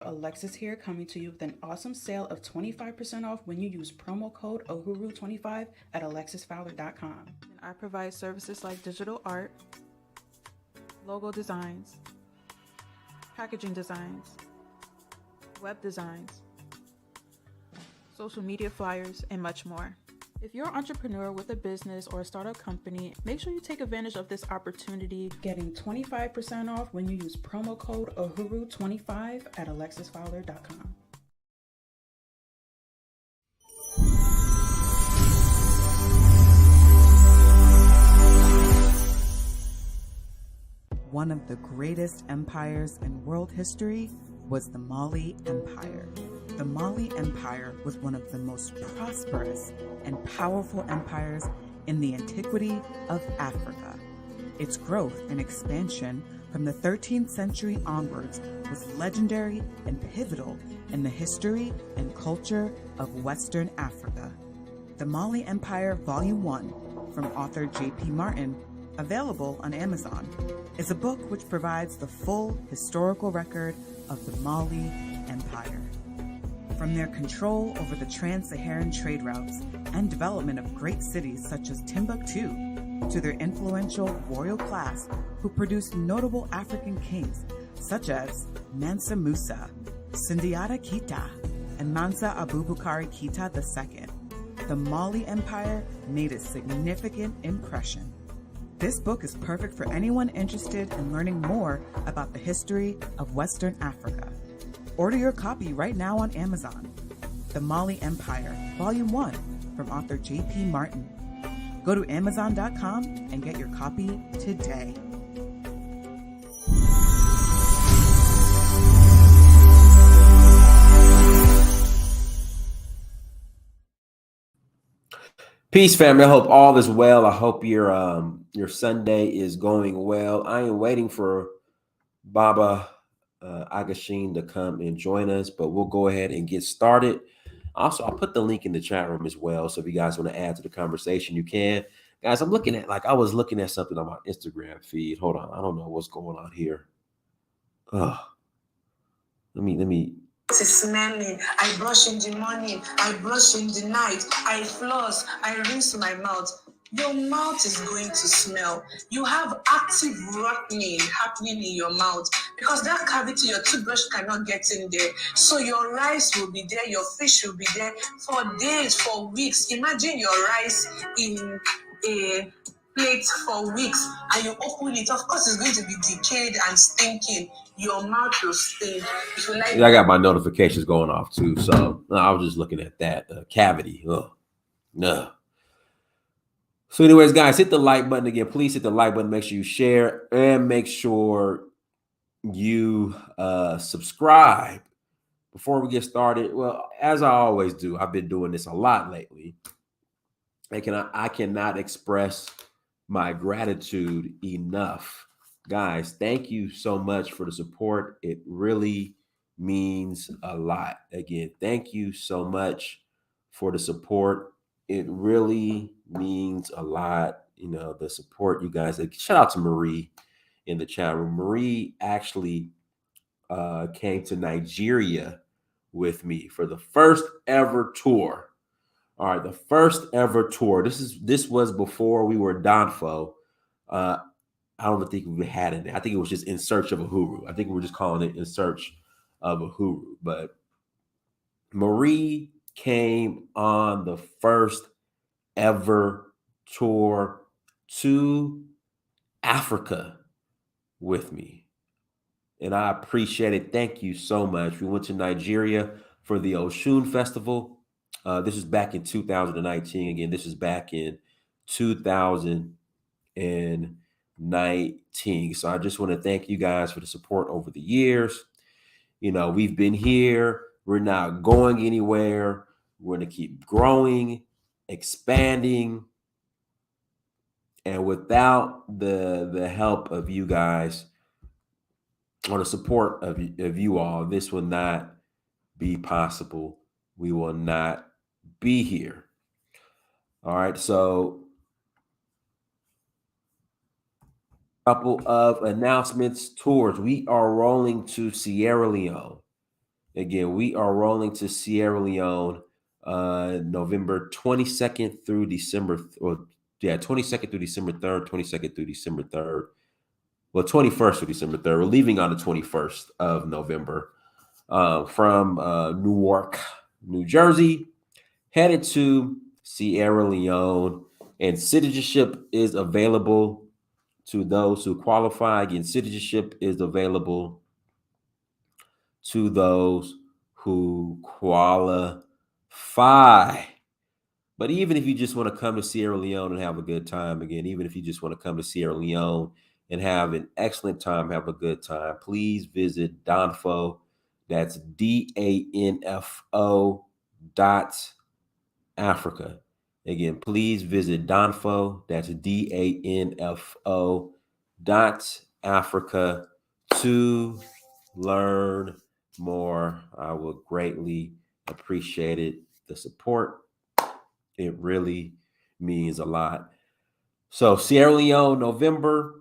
Alexis here, coming to you with an awesome sale of 25% off when you use promo code OHURU25 at alexisfowler.com. I provide services like digital art, logo designs, packaging designs, web designs, social media flyers, and much more. If you're an entrepreneur with a business or a startup company, make sure you take advantage of this opportunity, getting 25% off when you use promo code OHURU25 at alexisfowler.com. One of the greatest empires in world history was the Mali Empire. The Mali Empire was one of the most prosperous and powerful empires in the antiquity of Africa. Its growth and expansion from the 13th century onwards was legendary and pivotal in the history and culture of Western Africa. The Mali Empire Volume 1 from author J.P. Martin, available on Amazon, is a book which provides the full historical record of the Mali Empire. From their control over the trans-Saharan trade routes and development of great cities such as Timbuktu, to their influential royal class who produced notable African kings such as Mansa Musa, Sundiata Keita, and Mansa Abubakar Keita II, the Mali Empire made a significant impression. This book is perfect for anyone interested in learning more about the history of Western Africa. Order your copy right now on Amazon. The Mali Empire, Volume 1, from author J.P. Martin. Go to Amazon.com and get your copy today. Peace, family. I hope all is well. I hope your Sunday is going well. I am waiting for Baba Ageshin to come and join us, but we'll go ahead and get started. Also, I'll put the link in the chat room as well, so if you guys want to add to the conversation, you can. Guys, I was looking at something on my Instagram feed. Hold on, I don't know what's going on here. Let me. To smell me. I brush in the morning, I brush in the night, I floss, I rinse my mouth. Your mouth is going to smell. You have active rotting happening in your mouth because that cavity your toothbrush cannot get in there. So your rice will be there, your fish will be there for days, for weeks. Imagine your rice in a plate for weeks and you open it. Of course, it's going to be decayed and stinking. Your mouth will stink. Yeah, I got my notifications going off too, so I was just looking at that cavity. No. So, anyways, guys, hit the like button again. Please hit the like button. Make sure you share and make sure you subscribe before we get started. Well, as I always do, I've been doing this a lot lately. I cannot express my gratitude enough. Guys, thank you so much for the support. It really means a lot. Again, thank you so much for the support. It really means a lot. You know, the support you guys. Shout out to Marie in the chat room. Marie actually came to Nigeria with me for the first ever tour. All right, the first ever tour. This was before we were Donfo. I don't think we had it. I think it was just In Search of Uhuru. I think we were just calling it In Search of Uhuru. But Marie came on the first ever tour to Africa with me. And I appreciate it. Thank you so much. We went to Nigeria for the Oshun Festival. This was back in 2019. Again, this is back in 2019. So I just want to thank you guys for the support over the years. You know, we've been here. We're not going anywhere. We're going to keep growing, expanding. And without the help of you guys or the support of you all, this will not be possible. We will not be here. All right. So couple of announcements, tours. We are rolling to Sierra Leone. Again, we are rolling to Sierra Leone November 22nd through December, 22nd through December 3rd, 22nd through December 3rd. Well, 21st through December 3rd. We're leaving on the 21st of November from Newark, New Jersey, headed to Sierra Leone, and citizenship is available to those who qualify. Again, citizenship is available to those who qualify. But even if you just want to come to Sierra Leone and have a good time, again, even if you just want to come to Sierra Leone and have an excellent time, have a good time, please visit Danfo. That's DANFO .Africa. Again, please visit Danfo. That's DANFO .Africa to learn more. I would greatly appreciate it. The support, it really means a lot. So Sierra Leone, November.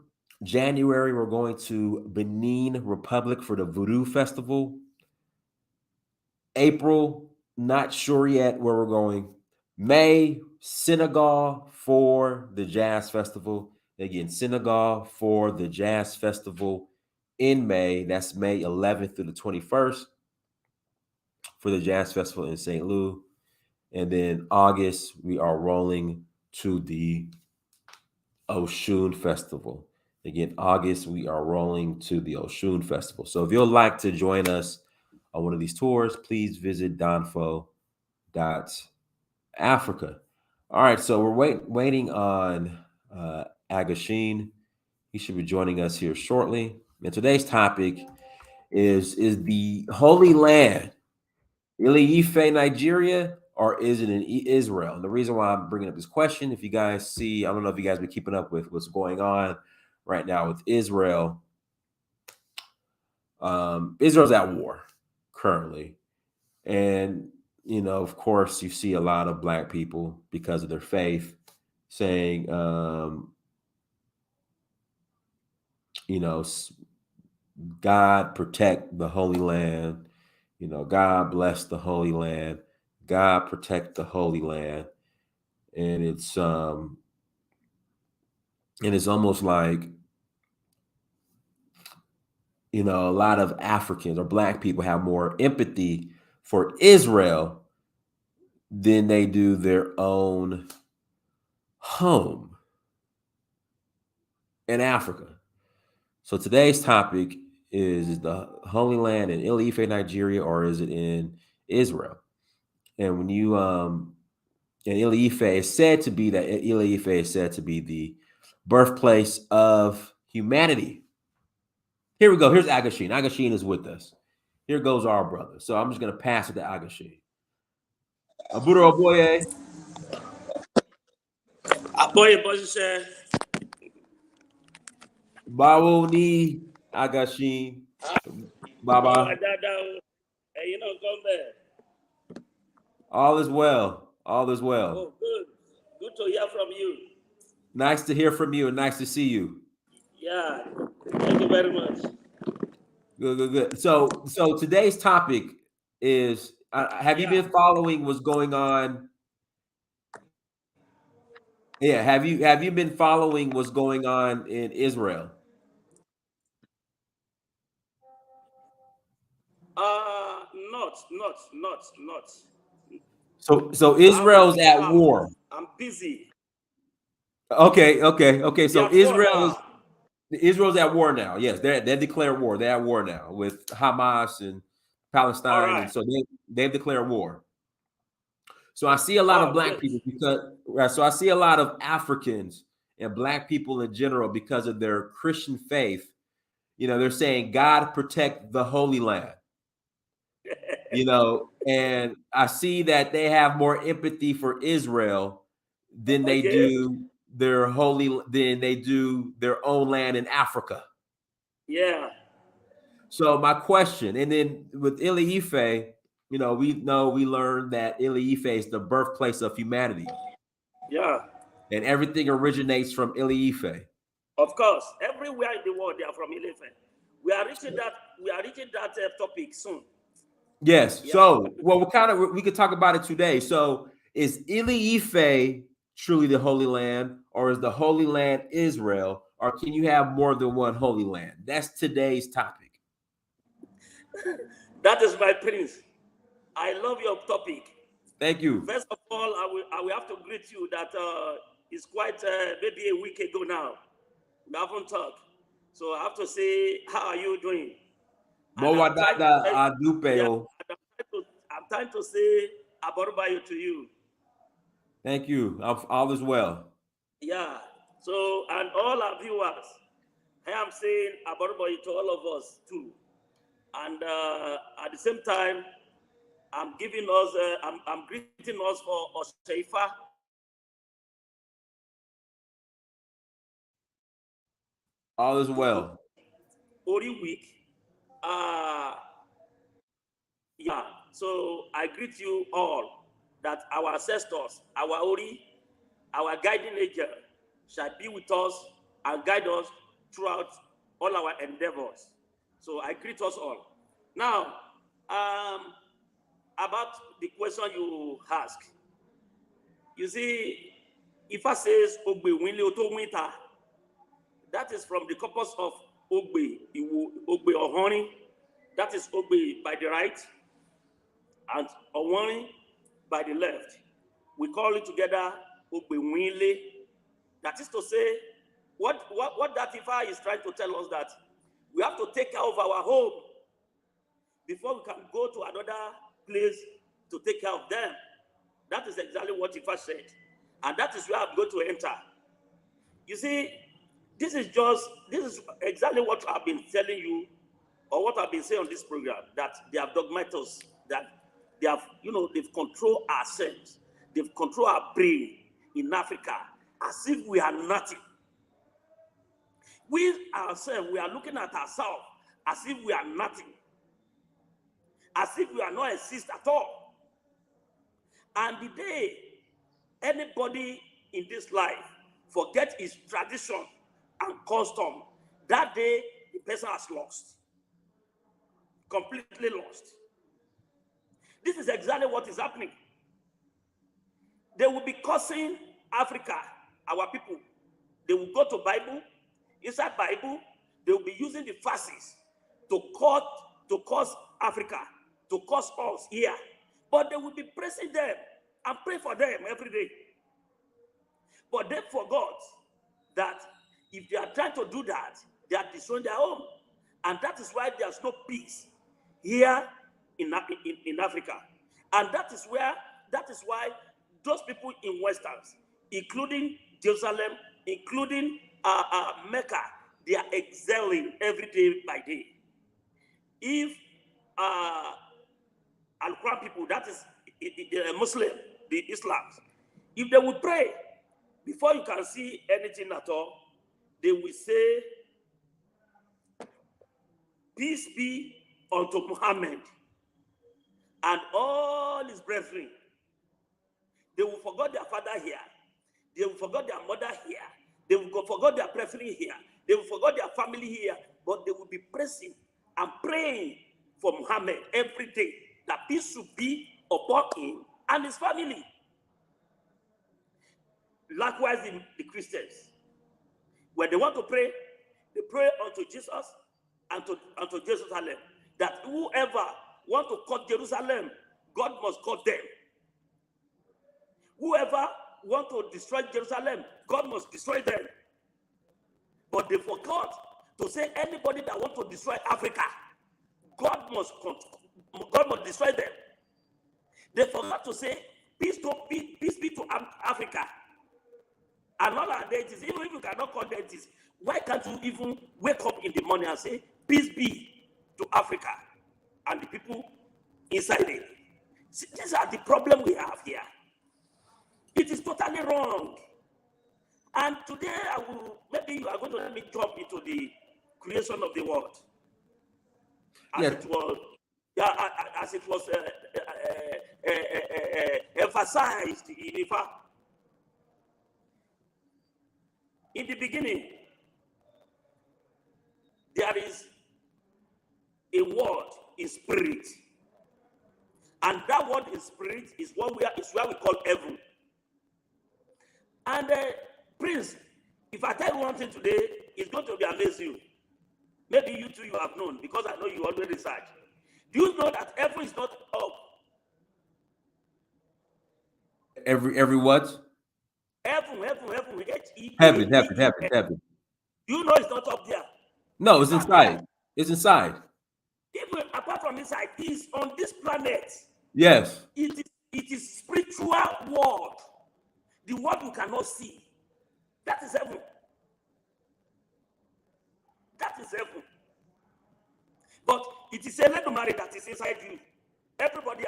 January, we're going to Benin Republic for the Voodoo Festival. April, not sure yet where we're going. May, Senegal for the Jazz Festival. Again, Senegal for the Jazz Festival in May. That's May 11th through the 21st for the Jazz Festival in St. Louis. And then August, we are rolling to the Oshun Festival. Again, August, we are rolling to the Oshun Festival. So if you'd like to join us on one of these tours, please visit Danfo.Africa. All right, so we're waiting on Ageshin. He should be joining us here shortly. And today's topic is the Holy Land Ile-Ife, Nigeria, or is it in Israel? And the reason why I'm bringing up this question, if you guys see, I don't know if you guys been keeping up with what's going on right now with Israel. Israel's at war currently. And, you know, of course, you see a lot of Black people because of their faith saying, you know, God protect the Holy Land. You know, God bless the Holy Land. God protect the Holy Land. And it's almost like, you know, a lot of Africans or Black people have more empathy for Israel than they do their own home in Africa. So today's topic is the Holy Land in Ile-Ife, Nigeria, or is it in Israel? And when you and Ile-Ife is said to be the birthplace of humanity. Here we go. Here's Ageshin. Ageshin is with us. Here goes our brother. So I'm just gonna pass it to Ageshin. Aburo Oboye. Aboye Bozise. Bawo ni Ageshin. Baba. Hey, you know, come there. All is well. All is well. Oh, good. Good to hear from you. Nice to hear from you and nice to see you. Yeah. Thank you very much. Good. So today's topic is: have you been following what's going on? Yeah, have you been following what's going on in Israel? Not. So Israel's at war. I'm busy. Okay. So Israel's at war now. Yes, they declared war. They're at war now with Hamas and Palestine, right. And so they've declared war. So I see a lot of Black people so I see a lot of Africans and Black people in general because of their Christian faith. You know, they're saying God protect the Holy Land. You know, and I see that they have more empathy for Israel than they do their own land in Africa. Yeah. So my question, and then with Ile-Ife, you know we learned that Ile-Ife is the birthplace of humanity. Yeah. And everything originates from Ile-Ife. Of course, everywhere in the world they are from Ile-Ife. We are reaching that topic soon. Yes. Yeah. So, well, we could talk about it today. So, is Ili Ife truly the Holy Land, or is the Holy Land Israel, or can you have more than one Holy Land? That's today's topic. That is my prince. I love your topic. Thank you. First of all, I will have to greet you that it's quite maybe a week ago now. We haven't talked. So I have to say, how are you doing? And I'm trying to say, yeah, Adupeo. I'm trying to say Aborubayo to you. Thank you. All is well. Yeah. So, and all our viewers, I am saying Aborubayo to all of us too. And at the same time, I'm giving us, I'm greeting us for Oseifa. All is well. Ori week. Uh, yeah. So I greet you all that our ancestors, our Ori, our guiding angel shall be with us and guide us throughout all our endeavors. So I greet us all. Now, about the question you ask, you see, if I says Ogbe Winle Oto Winter, that is from the corpus of Ogbe, Ogbe Ohoni, that is Ogbe by the right, and Ohoni by the left. We call it together Ogbe Winle. That is to say, what that Ifa is trying to tell us that we have to take care of our home before we can go to another place to take care of them. That is exactly what Ifa said. And that is where I'm going to enter. You see, this is exactly what I've been telling you, or what I've been saying on this program, that they have dogmatized us, that they have, they've controlled our sense, they've controlled our brain in Africa, as if we are nothing. We ourselves, we are looking at ourselves as if we are nothing, as if we are not exist at all. And the day anybody in this life forget his tradition and custom, that day the person has lost, completely lost. This is exactly what is happening. They will be cursing Africa, our people. They will go to Bible. Inside Bible, they will be using the verses to curse Africa, to curse us here. But they will be praising them and pray for them every day. But they forgot that if they are trying to do that, they are destroying their home. And that is why there's no peace here in Africa. And that is why those people in Westerns, including Jerusalem, including Mecca, they are excelling every day by day. If Al-Quran people, that is the Muslim, the Islam, if they would pray, before you can see anything at all, they will say, peace be unto Muhammad and all his brethren. They will forget their father here. They will forget their mother here. They will forget their brethren here. They will forget their family here. But they will be praising and praying for Muhammad every day, that peace should be upon him and his family. Likewise, the Christians, when they want to pray, they pray unto Jesus and to Jerusalem. That whoever want to cut Jerusalem, God must cut them. Whoever want to destroy Jerusalem, God must destroy them. But they forgot to say anybody that want to destroy Africa, God must destroy them. They forgot to say peace be to Africa. And all our deities, even if you cannot call deities, why can't you even wake up in the morning and say, peace be to Africa and the people inside it? See, these are the problem we have here. It is totally wrong. And today, maybe you are going to let me jump into the creation of the world. As it was emphasized in Ifa. In the beginning, there is a word in spirit. And that world in spirit is where we call heaven. And Prince, if I tell you one thing today, it's going to be amaze you. Maybe you too, you have known, because I know you already research. Do you know that heaven is not up? Every what? Heaven. Heaven. You know it's not up there. No, it's inside. It's inside. Even apart from inside, it's on this planet. Yes. It is spiritual world. The world you cannot see. That is heaven. That is heaven. But it is a Eledumare that is inside you. Everybody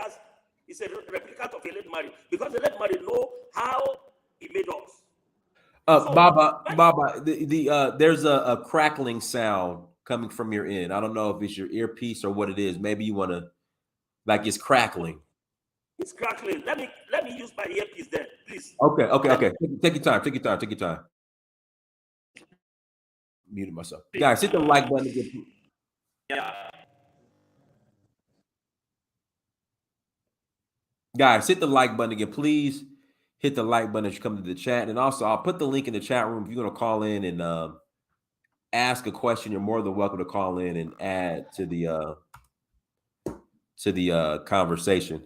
is a replicant of a Eledumare, because the Eledumare know how he made us. So, Baba, there's a crackling sound coming from your end. I don't know if it's your earpiece or what it is. Maybe you want to, like, it's crackling. It's crackling. Let me use my earpiece then, please. Okay. Take your time. Muted myself. Guys, hit the like button again. Yeah. Guys, hit the like button again. Please hit the like button as you come to the chat. And also, I'll put the link in the chat room. If you're going to call in and ask a question, you're more than welcome to call in and add to the conversation.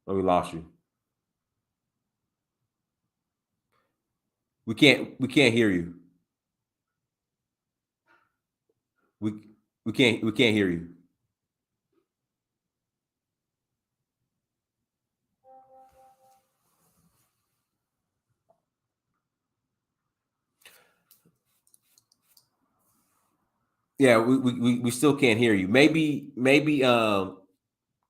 Oh, we lost you. We can't hear you. We can't hear you. Yeah, we still can't hear you. Maybe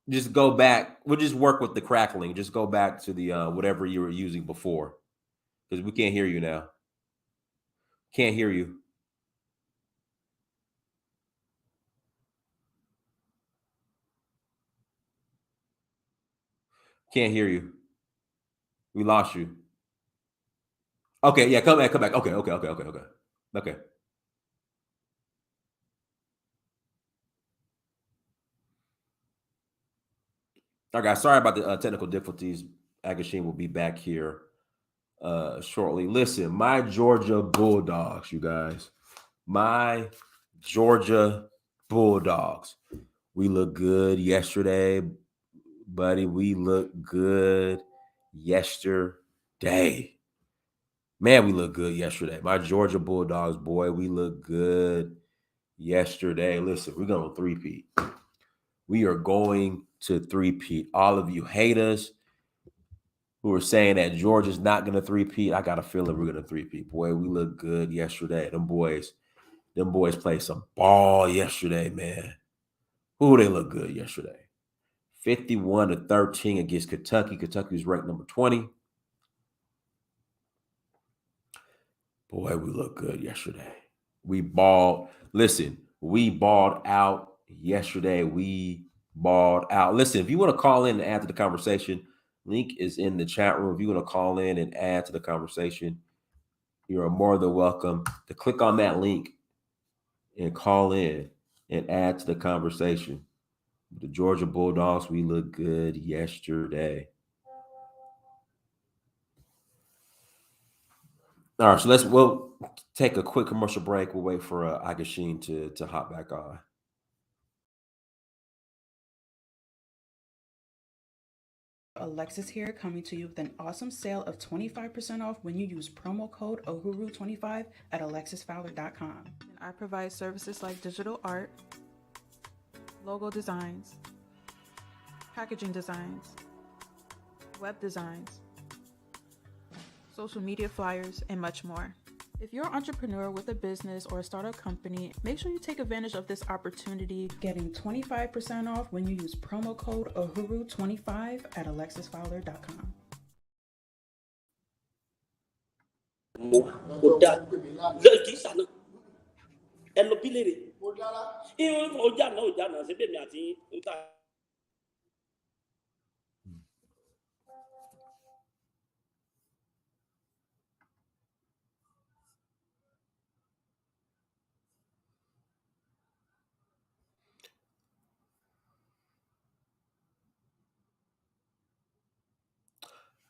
just go back. We'll just work with the crackling. Just go back to the whatever you were using before, because we can't hear you now. Can't hear you. Can't hear you. We lost you. Okay, yeah, come back. Okay. All right, guys. Sorry about the technical difficulties. Ageshin will be back here shortly. Listen, my Georgia Bulldogs, you guys. My Georgia Bulldogs. We look good yesterday, buddy. We look good yesterday. Man, we look good yesterday. My Georgia Bulldogs, boy, we look good yesterday. Listen, we're going to three-peat. We are going to three-peat. All of you haters who are saying that Georgia's not going to three-peat, I got a feeling we're going to three-peat. Boy, we look good yesterday. Them boys played some ball yesterday, man. Ooh, they look good yesterday. 51-13 against Kentucky. Kentucky was ranked number 20. Boy, we look good yesterday. We balled. Listen, we balled out yesterday. We balled out. Listen, if you want to call in and add to the conversation, link is in the chat room. If you want to call in and add to the conversation, you're more than welcome to click on that link and call in and add to the conversation. The Georgia Bulldogs, we look good yesterday. All right, so we'll take a quick commercial break. We'll wait for Ageshin to hop back on. Alexis here, coming to you with an awesome sale of 25% off when you use promo code OHURU25 at alexisfowler.com. And I provide services like digital art, logo designs, packaging designs, web designs, social media flyers, and much more. If you're an entrepreneur with a business or a startup company, make sure you take advantage of this opportunity, getting 25% off when you use promo code OHURU25 at alexisfowler.com.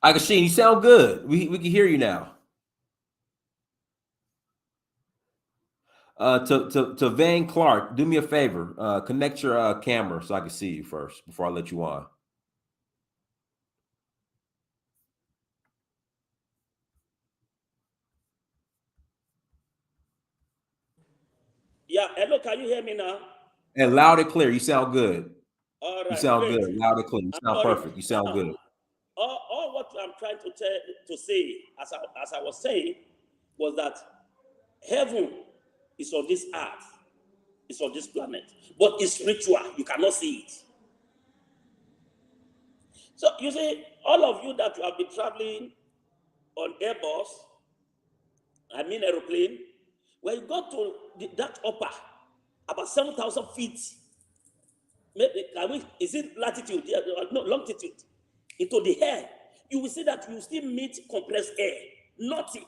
Ageshin, you sound good. We can hear you now. To Van Clark, do me a favor. Connect your camera so I can see you first before I let you on. Yeah, hello, can you hear me now? And loud and clear. You sound good. All You right, sound great. good. Loud and clear. You I'm sound sorry. perfect. You sound Now, good. all what I'm trying to say, as I was saying, was that heaven is on this earth, it's on this planet, but it's spiritual. You cannot see it. So you see, all of you that you have been traveling on Airbus, I mean aeroplane, when you go to that upper, about 7,000 feet, maybe, is it latitude? Yeah, no, longitude, into the air, you will see that you still meet compressed air. Nothing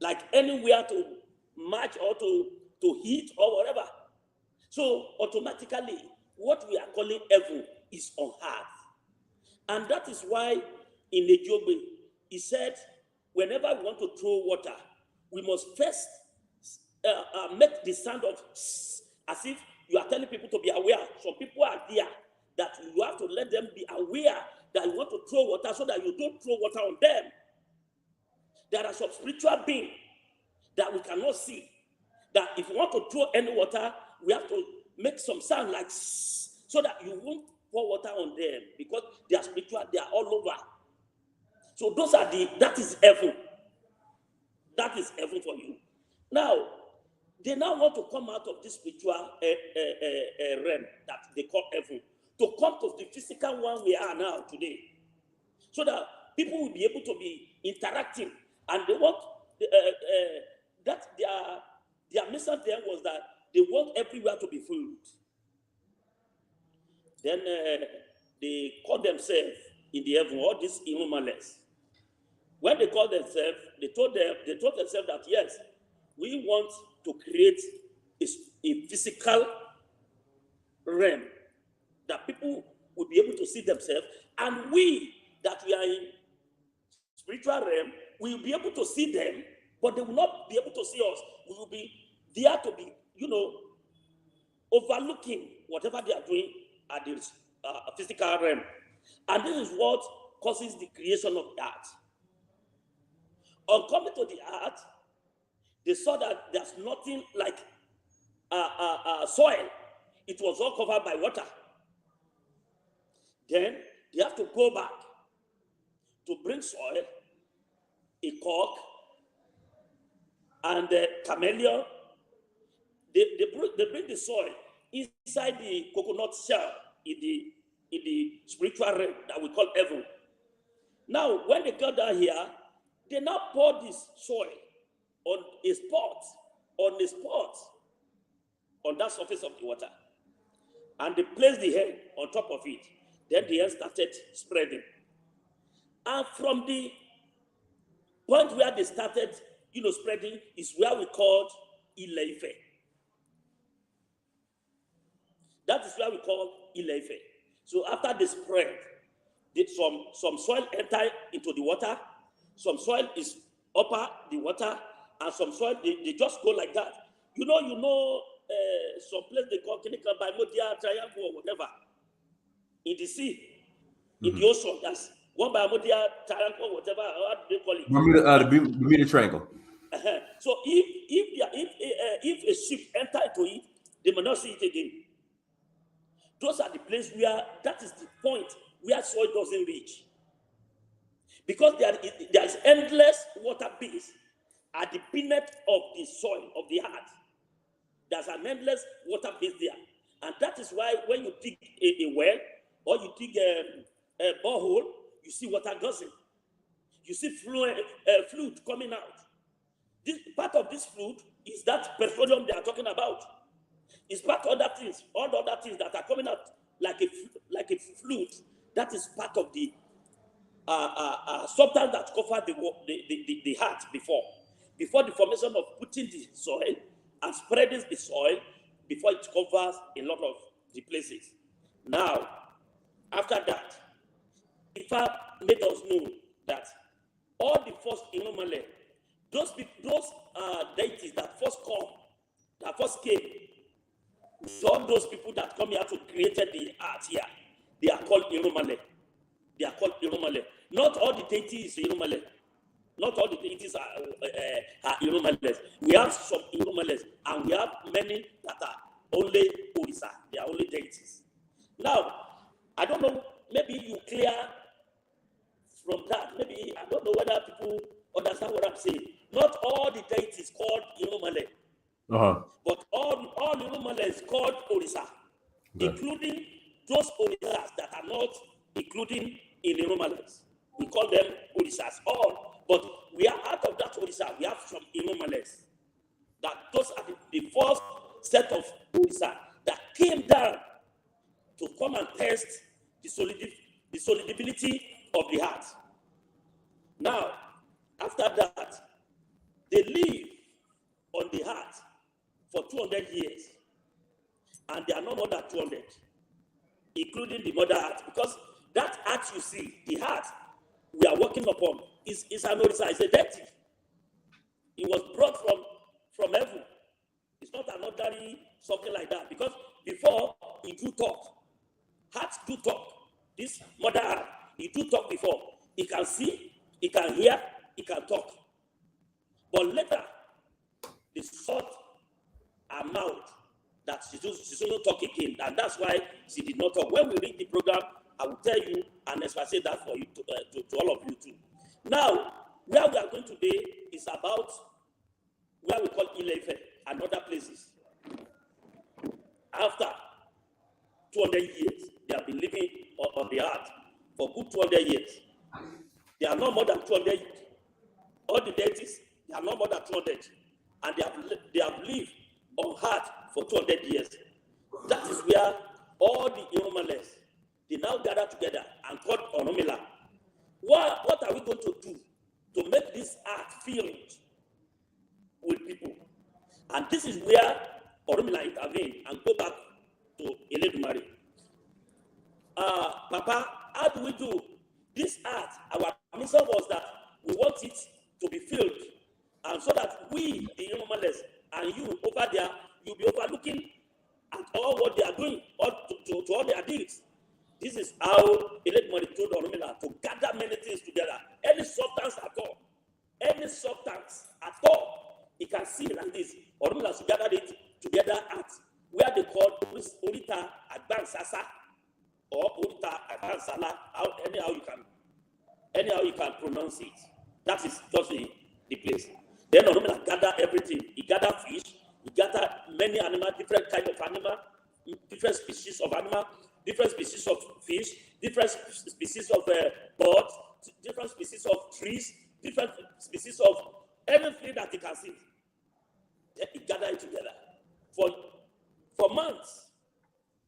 like anywhere to match or to heat or whatever. So automatically, what we are calling heaven is on earth. And that is why in the Job, he said, whenever we want to throw water, we must first make the sound of as if you are telling people to be aware. Some people are there that you have to let them be aware that you want to throw water so that you don't throw water on them. There are some spiritual beings that we cannot see. That if you want to throw any water, we have to make some sound like so that you won't pour water on them because they are spiritual, they are all over. So that is heaven. That is heaven for you. Now, they now want to come out of this spiritual realm that they call heaven to come to the physical one we are now today, so that people will be able to be interacting, and they want that their mission there was that they want everywhere to be food. Then they call themselves in the heaven all these humans. When they called themselves, they told themselves that yes, we want to create a physical realm that people will be able to see themselves, and we that we are in spiritual realm, we will be able to see them, but they will not be able to see us. We will be there to be, overlooking whatever they are doing at the physical realm. And this is what causes the creation of the earth. On coming to the earth, they saw that there's nothing like soil. It was all covered by water. Then they have to go back to bring soil, a cock, and a chameleon. They bring the soil inside the coconut shell in the spiritual realm that we call heaven. Now, when they got down here, they now pour this soil on a spot, on that surface of the water. And they placed the head on top of it. Then the head started spreading. And from the point where they started, spreading is where we called Ile-Ife. That is where we call Ile-Ife. So after they spread, some soil entered into the water, some soil is upper the water, and some soil they just go like that. Some place they call Clinical Bimodia Triangle or whatever in the sea, in the ocean. That's one Bimodia Triangle or whatever. How do they call it? The Bermuda Triangle. So if a ship enter into it, they may not see it again. Those are the places where that is the point where soil doesn't reach, because there is endless water base at the pinnacle of the soil of the earth. There's an endless water base there, and that is why when you dig a well or you dig a borehole, you see water gushing. You see fluid coming out. This part of this fluid is that petroleum they are talking about. It's part of other things, all the other things that are coming out like a fluid. That is part of the substance that covered the earth before the formation of putting the soil and spreading the soil before it covers a lot of the places. Now, after that, Ifa made us know all the first Irumale, those deities that first came, all those people that come here to create the art here, they are called Irumale. They are called Irumale. Not all the deities is Irumale. Not all the deities are Irumales. We have some Irumales, and we have many that are only Orisa. They are only deities. Now, I don't know, maybe you clear from that. Maybe, I don't know whether people understand what I'm saying. Not all the deities called Irumale. But all Irumales called Orisa, including those Orisas that are not including in Irumales. We call them Orisas, all. But we are out of that Orisa. We have some Irumales. That those are the first set of Orisa that came down to come and test the solidity of the heart. Now, after that, they live on the heart for 200 years. And they are no more than 200, including the mother heart. Because that heart you see, the heart we are working upon, is an Orisa, it's a deity. It was brought from heaven. It's not an ordinary something like that. Because before, it do talk. Hearts do talk. This mother heart, it do talk before. It can see, it can hear, it can talk. But later, the short her mouth that she shouldn't talk again. And that's why she did not talk. When we read the program, I will tell you and explain that for you to all of you too. Now, where we are going today is about where we call Ilefe and other places. After 200 years, they have been living on the earth for good 200 years. They are no more than 200. All the deities, they are no more than 200. And they have lived on earth for 200 years. That is where all the Irumales, they now gather together and call Orunmila. What are we going to do to make this earth filled with people? And this is where Orunmila intervened and go back to Eledumare. Papa, how do we do this earth? Our mission was that we want it to be filled, and so that we, the Irumales, and you over there, you'll be overlooking at all what they are doing, or to all their deeds. This is how Eledumare told Orunmila to gather many things together. Any substance at all, you can see like this. Orunmila should gather it together at where they call Orita Agbansasa or Orita Agbansala. Anyhow you can pronounce it. That is just the place. Then Orunmila gather everything. He gathered fish. He gathered many animals, different kind of animal, different species of animal, different species of fish, different species of birds, different species of trees, different species of everything that he can see. Then he gathered it together for months.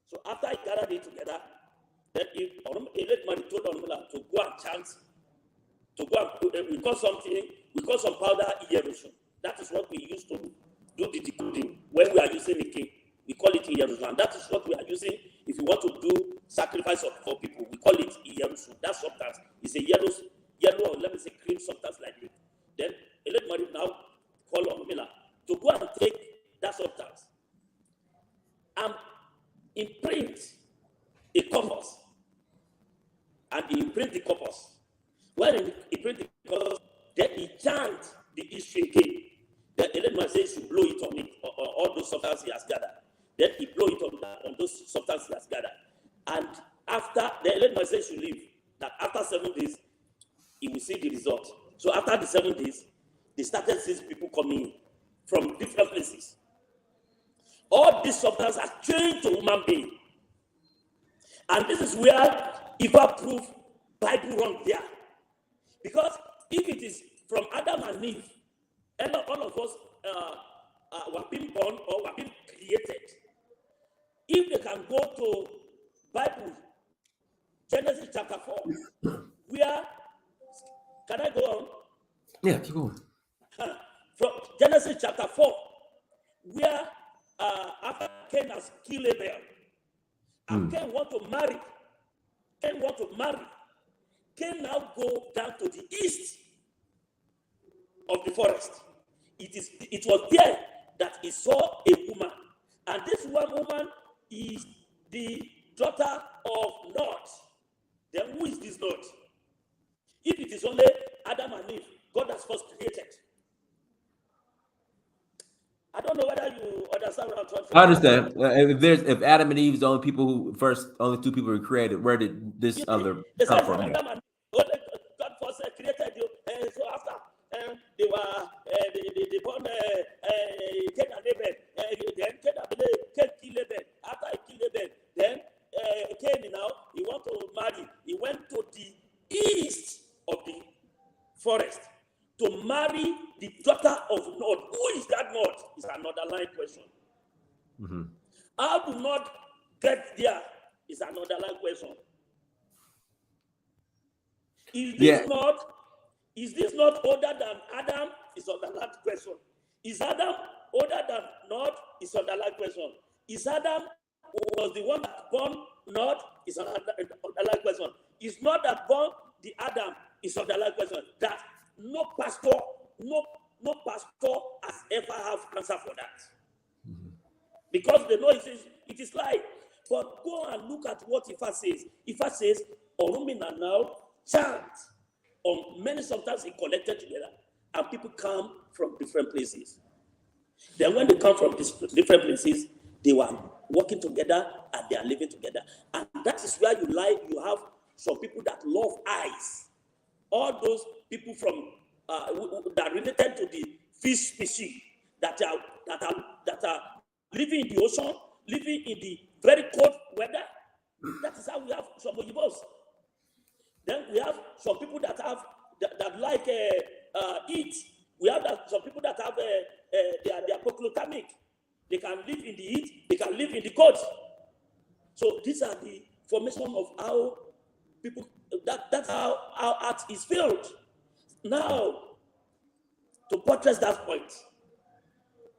So after he gathered it together, then Eledumare told Orunmila to go and chant, to go and we call some powder Iyerushu. That is what we used to do the decoding when we are using the king. We call it Iyerushu, and that is what we are using if you want to do sacrifice for people. We call it Iyerushu. That substance is a yellow, or let me say cream substance like this. Then Eledumare now call Orunmila to go and take that substance and imprint a corpus. And he imprint the corpus. When he print the corpus, then he chant the history again. Then Eledumare says to blow it on it, on all those substances he has gathered. Then he blow it on those substances he has gathered. And after, the Eledumare says to leave, that after 7 days, he will see the result. So after the 7 days, they started seeing people coming in from different places. All these substances are changed to human being. And this is where Eva proved Bible wrong there. Because if it is from Adam and Eve, and all of us were being born or were being created, if they can go to Bible, Genesis chapter 4, where, can I go on? Yeah, keep going. From Genesis chapter 4, where after Cain has killed Abel, and Cain want to marry. Cain now go down to the east forest. It was there that he saw a woman, and this one woman is the daughter of Lot. Then who is this Lot? If it is only Adam and Eve, God has first created. I don't know whether you understand what I'm trying to say. I understand. If Adam and Eve is the only people only two people were created, where did this other come from? Adam and God first created you, and so after they were they born Cain and Abel. Then Cain killed Abel. After he killed Abel, then Cain now he want to marry. He went to the east of the forest to marry the daughter of Nod. Who is that Nod? Is another line question. Mm-hmm. How do not get there is another line question. Is this not older than Adam? Is another question. Is Adam older than Nod? Is another question. Is Adam was the one that born Nod? Is another question. Is not that born the Adam? Is another question. That no pastor has ever have answer for that. Mm-hmm. Because they know it is lie. But go and look at what Ifa says. Ifa says, Orumina now chant on many sometimes he collected together, and people come from different places. Then when they come from different places, they were working together and they are living together. And that is where you have some people that love eyes. All those people from that related to the fish species that are living in the ocean, living in the very cold weather. That is how we have some Oyibos. Then we have some people that have that like eat. We have some people that have they are polyglotamic. They can live in the heat. They can live in the cold. So these are the formation of how people. That's how art is filled. Now, to buttress that point,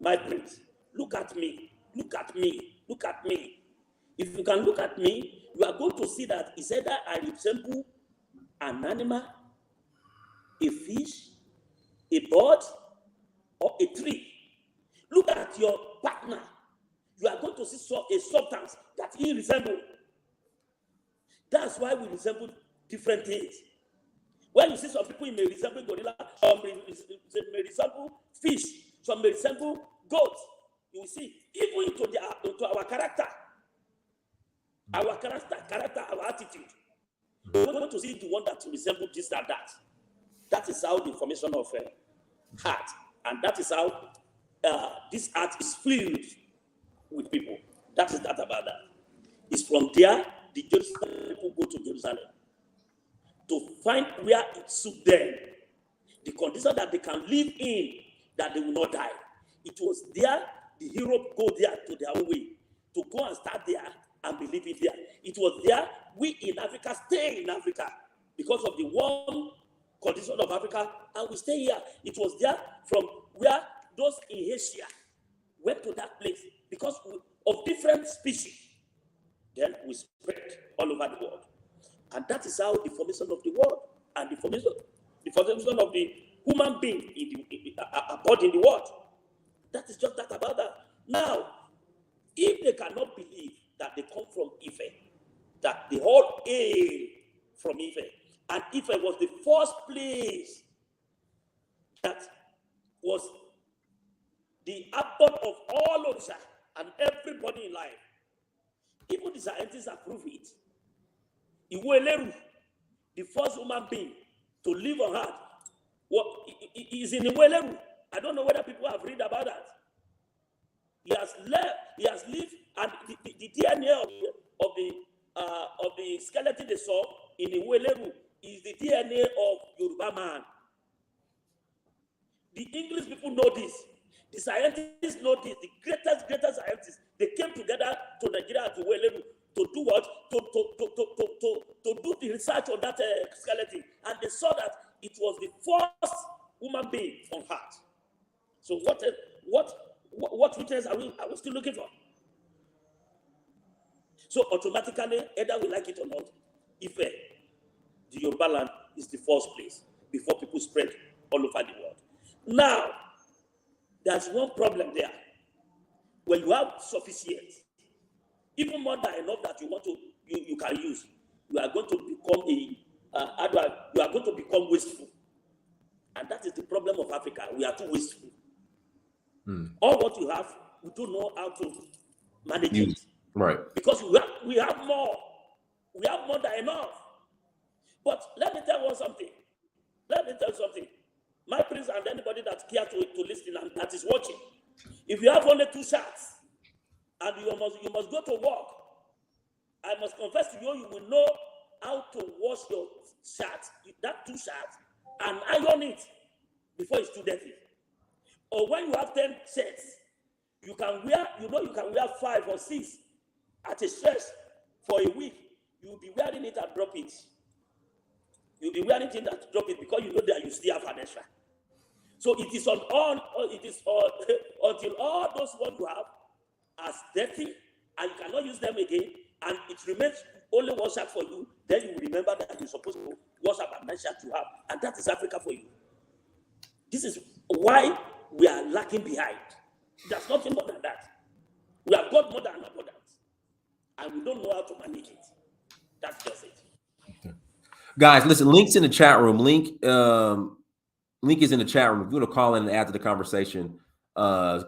my friends, look at me. Look at me. Look at me. If you can look at me, you are going to see that he said that I resemble an animal, a fish, a bird, or a tree. Look at your partner. You are going to see a substance that he resembles. That's why we resemble different things. When you see some people, may resemble gorilla, some may resemble fish, some may resemble goats. You will see, even into our character, our attitude. We want to see the one that resembles this and that. That is how the formation of heart, and that is how this heart is filled with people. That is that about that. It's from there the Jerusalem people go to Jerusalem to find where it suits them, the condition that they can live in, that they will not die. It was there the Europe go there to their own way, to go and start there and be living there. It was there we in Africa stay in Africa because of the warm condition of Africa, and we stay here. It was there from where those in Asia went to that place because of different species. Then we spread all over the world. And that is how the formation of the world and the formation of the human being aboard in the world. That is just that about that. Now, if they cannot believe that they come from Ife, that the whole hail from Ife, and Ife was the first place that was the abode of all Orisha and everybody in life. Even the scientists approve it. Iweleru, the first human being to live on Earth, is in Iweleru. I don't know whether people have read about that. He has lived, and the DNA of the skeleton they saw in Iweleru is the DNA of Yoruba man. The English people know this. The scientists know this. The greatest scientists, they came together to Nigeria, to Iweleru, to do what? To do the research on that skeleton, and they saw that it was the first human being on Earth. So what witness are we still looking for? So automatically, either we like it or not, Ife, the Yoruba land, is the first place before people spread all over the world. Now, there's one problem there. When you have sufficient, even more than enough that you want to, you can use, you are going to become you are going to become wasteful. And that is the problem of Africa. We are too wasteful. All what you have, we don't know how to manage it. Right. Because we have more. We have more than enough. But let me tell you something. My prince and anybody that cares to listen and that is watching, if you have only 2 shots and you must go to work, I must confess to you, you will know how to wash your shirt, that 2 shirts, and iron it before it's too dirty. Or when you have 10 shirts, you can wear 5 or 6 at a stretch for a week. You'll be wearing it and drop it. You'll be wearing it and drop it because you know that you still have an extra. So it is until all those ones you have are dirty and you cannot use them again, and it remains only 1 shirt for you, then you will remember that you're supposed to wash up and 9 shirts you have, and that is Africa for you. This is why we are lagging behind. There's nothing more than that. We have got more than abundance, and we don't know how to manage it. That's just it. Guys, listen, links in the chat room. Link is in the chat room. If you want to call in and add to the conversation,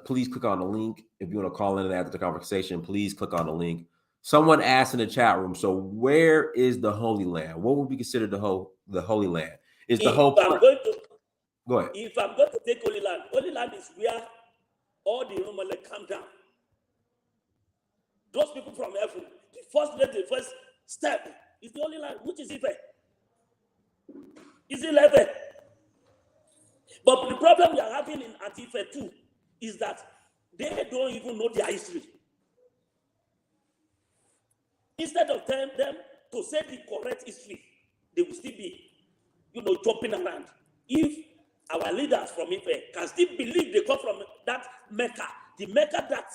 please click on the link. If you want to call in and add to the conversation, please click on the link. Someone asked in the chat room, so where is the Holy Land? What would be considered the Holy Land? Is the whole... Go ahead. If I'm going to take Holy Land is where all the Roman come down. Those people from heaven, the first step is the Holy Land, which is Ife. Is it Ife? But the problem we are having in Ife too is that they don't even know their history. Instead of telling them to say the correct history, they will still be, jumping around. If our leaders from Ife can still believe they come from that Mecca, the Mecca that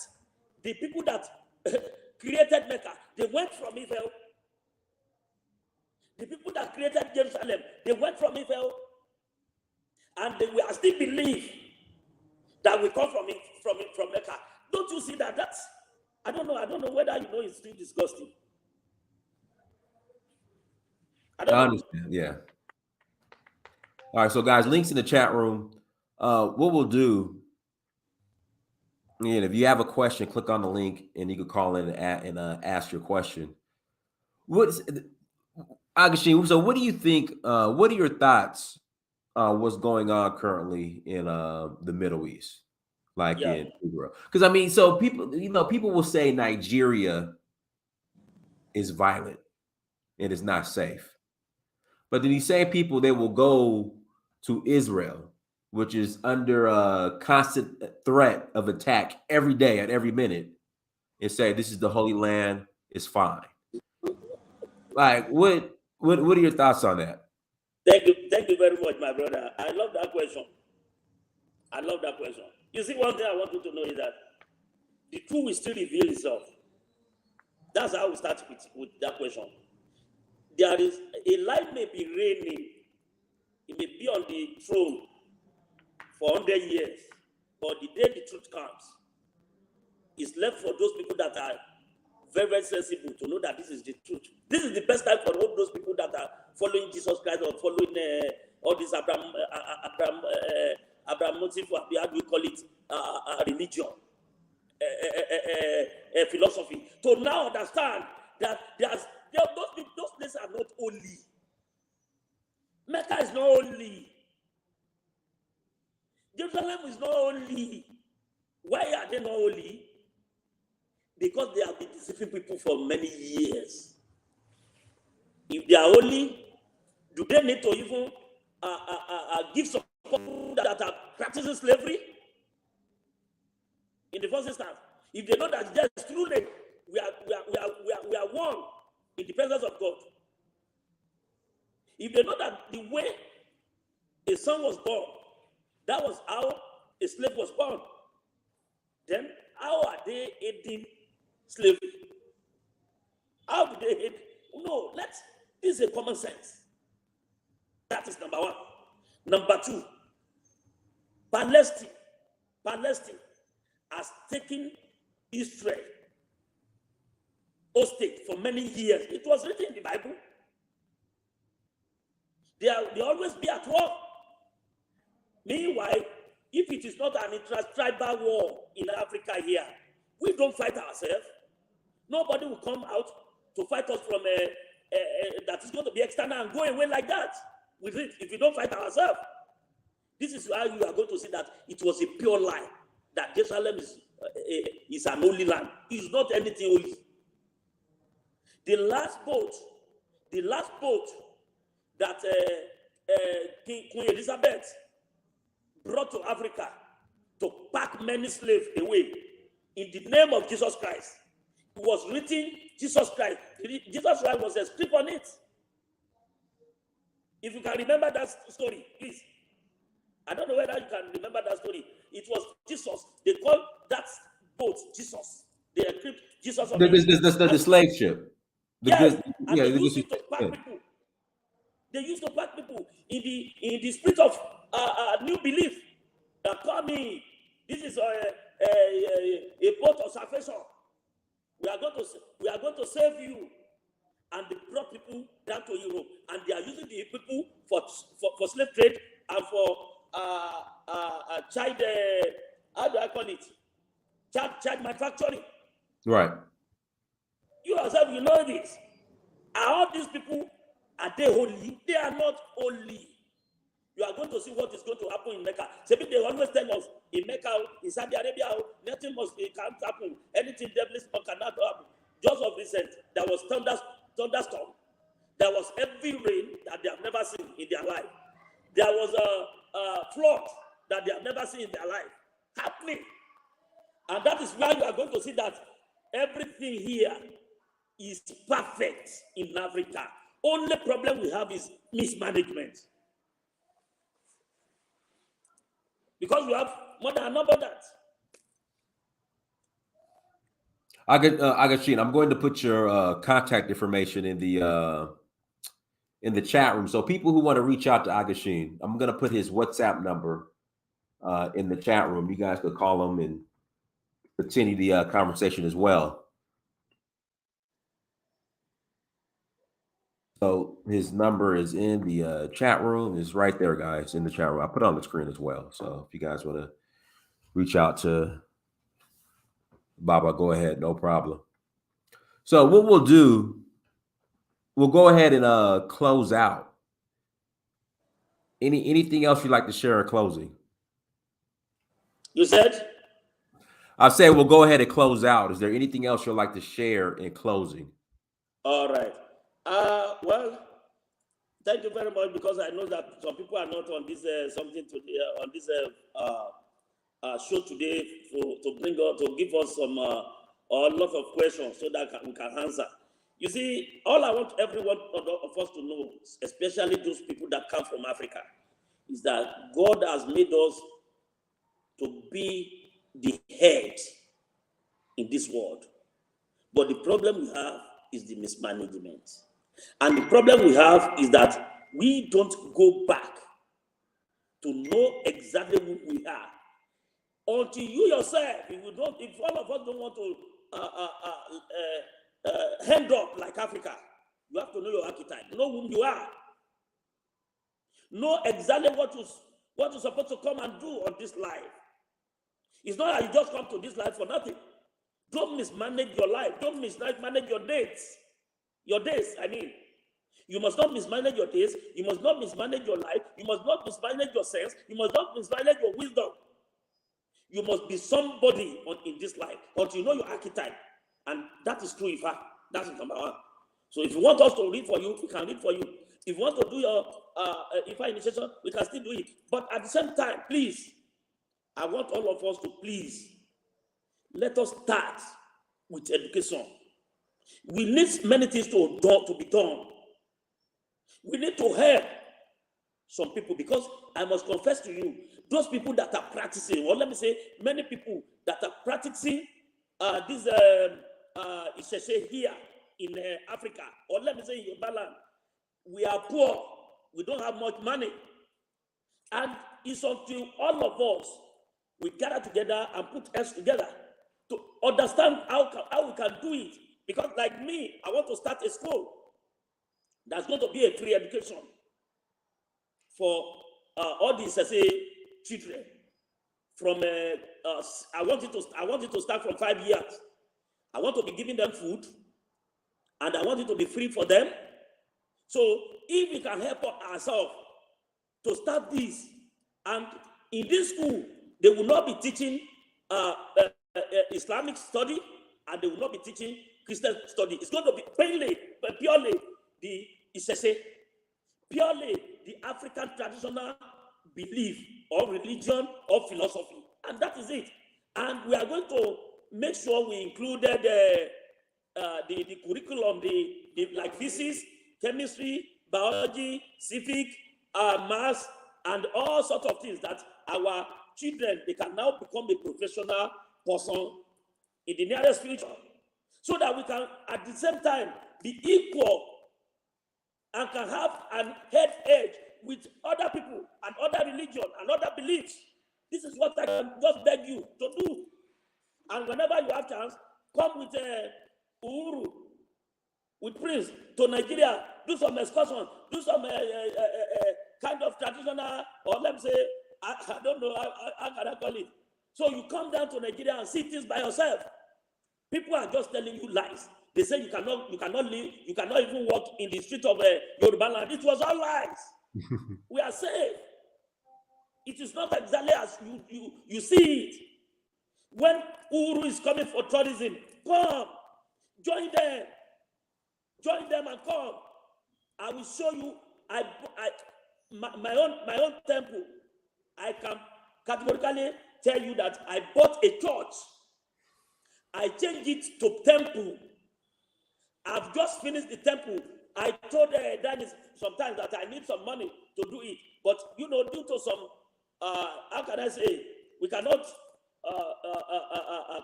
the people that created Mecca, they went from Ife. The people that created Jerusalem, they went from Ife. And they will still believe that we come from Mecca. Don't you see that? That's, I don't know whether it's still disgusting. I understand, yeah. All right, so guys, links in the chat room. What we'll do, if you have a question, click on the link and you can call in and ask your question. Ageshin, so what do you think, what are your thoughts what's going on currently in the Middle East, in Israel? Because so people will say Nigeria is violent and it's not safe, but then you say people they will go to Israel, which is under a constant threat of attack every day at every minute, and say this is the Holy Land, it's fine. What are your thoughts on that? Thank you very much, my brother. I love that question. You see, one thing I want you to know is that the truth will still reveal itself. That's how we start with that question. There is a life may be reigning, it may be on the throne for 100 years, but the day the truth comes, it's left for those people that are very, very sensible to know that this is the truth. This is the best time for all those people that are following Jesus Christ or following all this Abrahamotive, how do we call it, religion, philosophy, to now understand that those places are not holy. Mecca is not holy. Jerusalem is not holy. Why are they not holy? Because they have been deceiving people for many years. If they are holy, do they need to even give support that are practicing slavery? In the first instance, if they know that yes, truly we are one in the presence of God. If they know that the way a son was born, that was how a slave was born, then how are they aiding slavery? How do they aid? No, this is a common sense. That is number one. Number two, Palestine has taken Israel hostage for many years. It was written in the Bible. They always be at war. Meanwhile, if it is not an intra-tribal war in Africa here, we don't fight ourselves. Nobody will come out to fight us from that is going to be external and go away like that with it if we don't fight ourselves. This is why you are going to see that it was a pure lie that Jerusalem is an holy land. It's not anything holy. The last boat that Queen Elizabeth brought to Africa to pack many slaves away in the name of Jesus Christ. It was written Jesus Christ. Jesus Christ was a script on it. If you can remember that story, please. I don't know whether you can remember that story. It was Jesus. They called that boat Jesus. They equipped Jesus on the slave ship. Yes, and they used it to pack people. They used to pack people in the spirit of new belief. That call me. This is a boat of salvation. We are going to save you. And they brought people down to Europe, and they are using the people for slave trade and for child. How do I call it? Child manufacturing. Right. You yourself, you know this. Are all these people, are they holy? They are not holy. You are going to see what is going to happen in Mecca. They always tell us in Mecca, in Saudi Arabia, nothing can't happen. Anything devilish cannot happen. Just of recent, there was thunderstorm. There was heavy rain that they have never seen in their life. There was a flood that they have never seen in their life happening. And that is why you are going to see that everything here is perfect in Africa. Only problem we have is mismanagement. Because we have more than enough of that. Ageshin, I'm going to put your contact information in the chat room. So people who want to reach out to Ageshin, I'm going to put his WhatsApp number in the chat room. You guys could call him and continue the conversation as well. So his number is in the chat room. It's right there, guys, in the chat room. I put it on the screen as well. So if you guys want to reach out to Baba, go ahead, no problem. So what we'll do, we'll go ahead and close out. Anything else you'd like to share in closing? You said? I said we'll go ahead and close out. Is there anything else you'd like to share in closing? All right. Well, thank you very much, because I know that some people are not on this something today on this show today to bring out to give us some a lot of questions so that we can answer. You see, all I want everyone of us to know, especially those people that come from Africa, is that God has made us to be the head in this world. But the problem we have is the mismanagement. And the problem we have is that we don't go back to know exactly who we are. Until you yourself, if all of us don't want to hand up like Africa, you have to know your archetype, know who you are, know exactly what you're supposed to come and do on this life. It's not that you just come to this life for nothing. Don't mismanage your life. Don't mismanage your days. Your days, I mean. You must not mismanage your days. You must not mismanage your life. You must not mismanage your sense. You must not mismanage your wisdom. You must be somebody in this life until you know your archetype. And that is true, Ifa. That's number one. So if you want us to read for you, we can read for you. If you want to do your Ifa initiation, we can still do it. But at the same time, please, I want all of us to please let us start with education. We need many things to be done. We need to help some people, because I must confess to you, those people that are practicing, or let me say, many people that are practicing this here in Africa, or let me say in Yoruba land, we are poor. We don't have much money. And it's until all of us we gather together and put heads together to understand how we can do it. Because like me, I want to start a school that's going to be a free education for all these children. From I want it to start from 5 years. I want to be giving them food, and I want it to be free for them. So if we can help ourselves to start this, and in this school they will not be teaching Islamic study, and they will not be teaching Christian study. It's going to be purely the Isese, purely the African traditional belief or religion or philosophy, and that is it. And we are going to make sure we included the curriculum, the like physics, chemistry, biology, civic, maths, and all sorts of things that our children, they can now become a professional person in the nearest future, so that we can at the same time be equal and can have an head edge with other people and other religion and other beliefs. This is what I can just beg you to do. And whenever you have chance, come with Uhuru, with Prince to Nigeria, do some excursion, do some kind of traditional, or let me say, I don't know, how can I call it? So you come down to Nigeria and see things by yourself. People are just telling you lies. They say you cannot live, you cannot even walk in the street of Yoruba land. It was all lies. We are safe. It is not exactly as you see it. When Uhuru is coming for tourism, come, join them and come. I will show you. My own temple. I can categorically tell you that I bought a church. I changed it to temple. I've just finished the temple. I told Dennis sometimes that I need some money to do it, but due to some how can I say, we cannot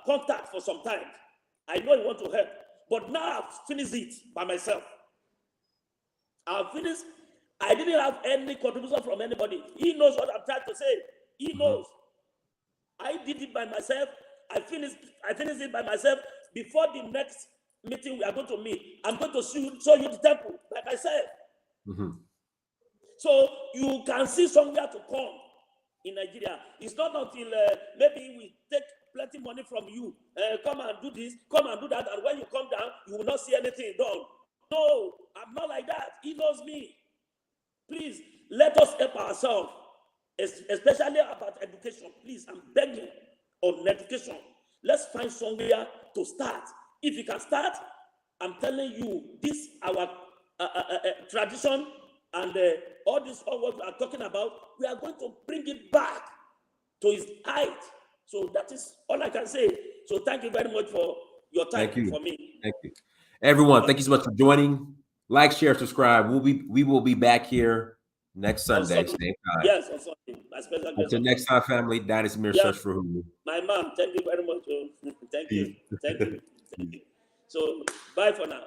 contact for some time. I know you want to help, but now I've finished it by myself. I've finished. I didn't have any contribution from anybody. He knows what I'm trying to say. He knows. I did it by myself. I finished it by myself. Before the next meeting we are going to meet, I'm going to show you the temple, like I said. So you can see somewhere to come in Nigeria. It's not until maybe we take plenty money from you, come and do this, come and do that, and when you come down, you will not see anything done. No, I'm not like that. He knows me. Please, let us help ourselves, especially about education. Please, I'm begging on education. Let's find somewhere to start. If you can start, I'm telling you, this our tradition and all this, all what we are talking about, we are going to bring it back to its height. So that is all I can say. So thank you very much for your time for me. Thank you. Everyone, thank you so much for joining. Like, share, subscribe. We will be back here next Sunday. Same time. Yes, on Sunday. Until next time, family. That is Mir Search for Who. My mom, thank you very much. Thank you. Thank you. Thank you. So bye for now.